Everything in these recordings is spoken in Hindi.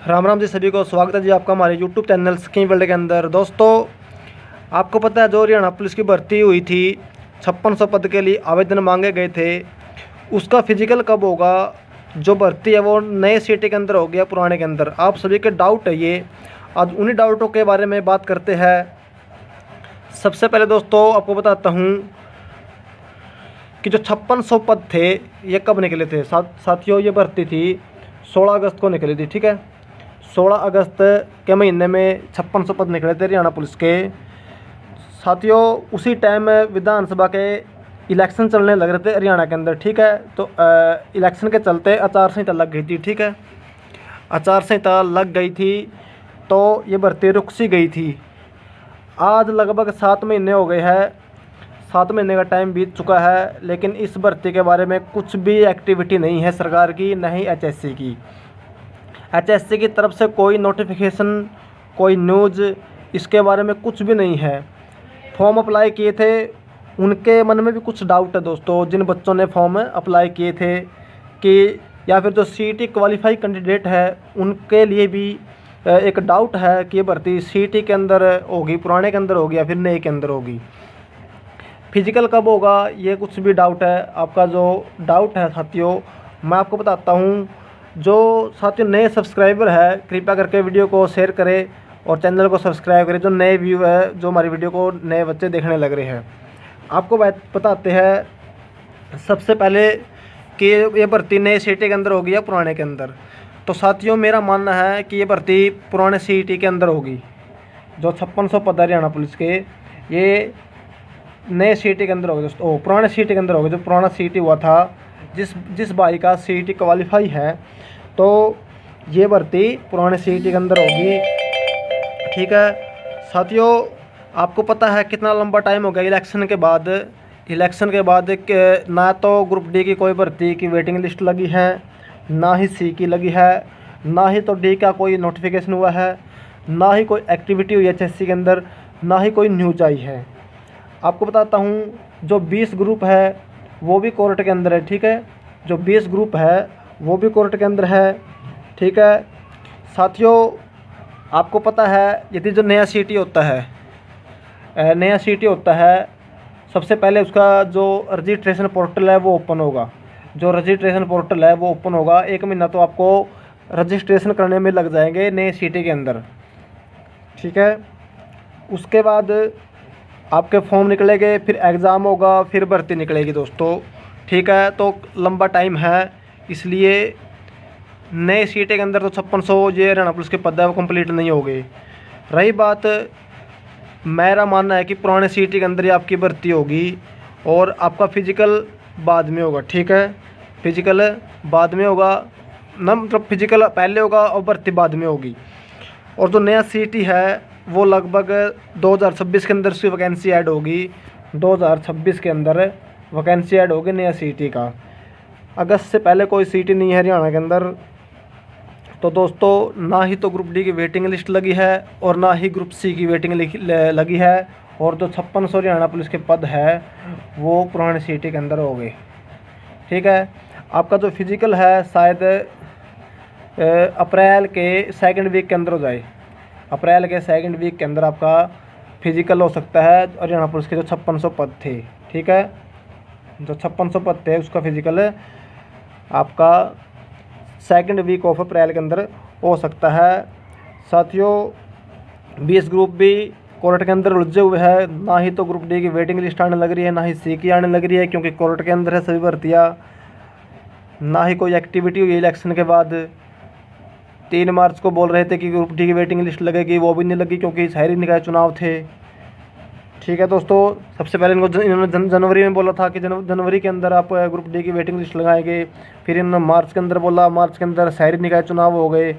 राम राम जी, सभी को स्वागत है जी आपका हमारे यूट्यूब चैनल स्कीम वर्ल्ड के अंदर। दोस्तों, आपको पता है जो हरियाणा पुलिस की भर्ती हुई थी, 5600 पद के लिए आवेदन मांगे गए थे, उसका फिजिकल कब होगा? जो भर्ती है वो नए सिटी के अंदर हो गया, पुराने के अंदर? आप सभी के डाउट है ये। आज उन्हीं डाउटों के बारे में बात करते हैं। सबसे पहले दोस्तों आपको बताता हूँ कि जो 5600 पद थे ये कब निकले थे। साथियों, ये भर्ती थी 16 अगस्त को निकली थी। ठीक है, 16 अगस्त के महीने में 5600 पद निकले थे हरियाणा पुलिस के। साथियों, उसी टाइम विधानसभा के इलेक्शन चलने लग रहे थे हरियाणा के अंदर। ठीक है, तो इलेक्शन के चलते आचार संहिता लग गई थी। ठीक है, आचार संहिता लग गई थी तो ये भर्ती रुक सी गई थी। आज लगभग 7 महीने हो गए हैं, 7 महीने का टाइम बीत चुका है, लेकिन इस भर्ती के बारे में कुछ भी एक्टिविटी नहीं है सरकार की, न ही एचएससी की। एचएससी की तरफ से कोई नोटिफिकेशन, कोई न्यूज़ इसके बारे में कुछ भी नहीं है। फॉर्म अप्लाई किए थे, उनके मन में भी कुछ डाउट है दोस्तों। जिन बच्चों ने फॉर्म अप्लाई किए थे कि या फिर जो सीईटी क्वालिफाई कैंडिडेट है, उनके लिए भी एक डाउट है कि ये भर्ती सीईटी के अंदर होगी, पुराने के अंदर होगी या फिर नए के अंदर होगी। फिजिकल कब होगा, ये कुछ भी डाउट है। आपका जो डाउट है साथियों, मैं आपको बताता हूँ। जो साथियों नए सब्सक्राइबर है, कृपया करके वीडियो को शेयर करें और चैनल को सब्सक्राइब करें। जो नए व्यू है, जो हमारी वीडियो को नए बच्चे देखने लग रहे हैं, आपको बात बताते हैं सबसे पहले कि ये भर्ती नए सीटी के अंदर होगी या पुराने के अंदर। तो साथियों, मेरा मानना है कि ये भर्ती पुराने सीटी के अंदर होगी। जो 5600 पद हरियाणा पुलिस के, ये नए सीटी के अंदर होगी दोस्तों। पुराने सीटी के अंदर होगी। जो पुराना सीटी हुआ था, जिस भाई का सीईटी क्वालिफाई है, तो ये भर्ती पुराने सीईटी के अंदर होगी। ठीक है साथियों, आपको पता है कितना लंबा टाइम हो गया इलेक्शन के बाद। ना तो ग्रुप डी की कोई भर्ती की वेटिंग लिस्ट लगी है, ना ही सी की लगी है, ना ही तो डी का कोई नोटिफिकेशन हुआ है, ना ही कोई एक्टिविटी हुई है एचएससी के अंदर, ना ही कोई न्यूज आई है। आपको बताता हूँ, जो 20 ग्रुप है वो भी कोर्ट के अंदर है। ठीक है, जो 20 ग्रुप है वो भी कोर्ट के अंदर है। ठीक है साथियों, आपको पता है यदि जो नया सीटी होता है, सबसे पहले उसका जो रजिस्ट्रेशन पोर्टल है वो ओपन होगा। जो रजिस्ट्रेशन पोर्टल है वो ओपन होगा। 1 महीना तो आपको रजिस्ट्रेशन करने में लग जाएंगे नए सीटी के अंदर। ठीक है, उसके बाद आपके फॉर्म निकलेंगे, फिर एग्ज़ाम होगा, फिर भर्ती निकलेगी दोस्तों। ठीक है, तो लंबा टाइम है, इसलिए नए सीटें के अंदर तो 5600 ये हरियाणा पुलिस के पद है वो कंप्लीट नहीं हो गए। रही बात, मेरा मानना है कि पुराने सीटी के अंदर ही आपकी भर्ती होगी और आपका फिजिकल बाद में होगा। ठीक है, फिजिकल बाद में होगा ना, मतलब फिजिकल पहले होगा और भर्ती बाद में होगी। और जो नया सीटी है वो लगभग 2026 के अंदर उसकी वैकेंसी ऐड होगी। 2026 के अंदर वैकेंसी ऐड होगी नया सीटी का। अगस्त से पहले कोई सीटी नहीं है हरियाणा के अंदर। तो दोस्तों, ना ही तो ग्रुप डी की वेटिंग लिस्ट लगी है और ना ही ग्रुप सी की वेटिंग लगी है। और जो 5600 हरियाणा पुलिस के पद है वो पुराने सीटी के अंदर हो गए। ठीक है, आपका जो फिजिकल है शायद अप्रैल के सेकंड वीक के अंदर हो जाए। अप्रैल के सेकंड वीक के अंदर आपका फिजिकल हो सकता है हरियाणा पुलिस के जो 5600 पद थे। ठीक है, जो 5600 पद थे उसका फिजिकल आपका सेकंड वीक ऑफ अप्रैल के अंदर हो सकता है। साथियों, 20 ग्रुप भी कोर्ट के अंदर उलझे हुए हैं। ना ही तो ग्रुप डी की वेटिंग लिस्ट आने लग रही है, ना ही सी की आने लग रही है, क्योंकि कोर्ट के अंदर है सभी भर्तियाँ। ना ही कोई एक्टिविटी हुई इलेक्शन के बाद। 3 मार्च को बोल रहे थे कि ग्रुप डी की वेटिंग लिस्ट लगेगी, वो भी नहीं लगी क्योंकि शहरी निकाय चुनाव थे। ठीक है दोस्तों, सबसे पहले इन्होंने जनवरी में बोला था कि जनवरी के अंदर आप ग्रुप डी की वेटिंग लिस्ट लगाएंगे। फिर इन्होंने मार्च के अंदर बोला, मार्च के अंदर शहरी निकाय चुनाव हो गए।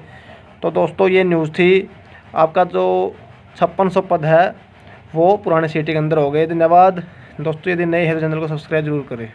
तो दोस्तों, ये न्यूज़ थी। आपका जो 5600 पद है वो पुराने सिटी के अंदर हो गए। धन्यवाद दोस्तों। यदि नए हैं तो चैनल को सब्सक्राइब जरूर करें।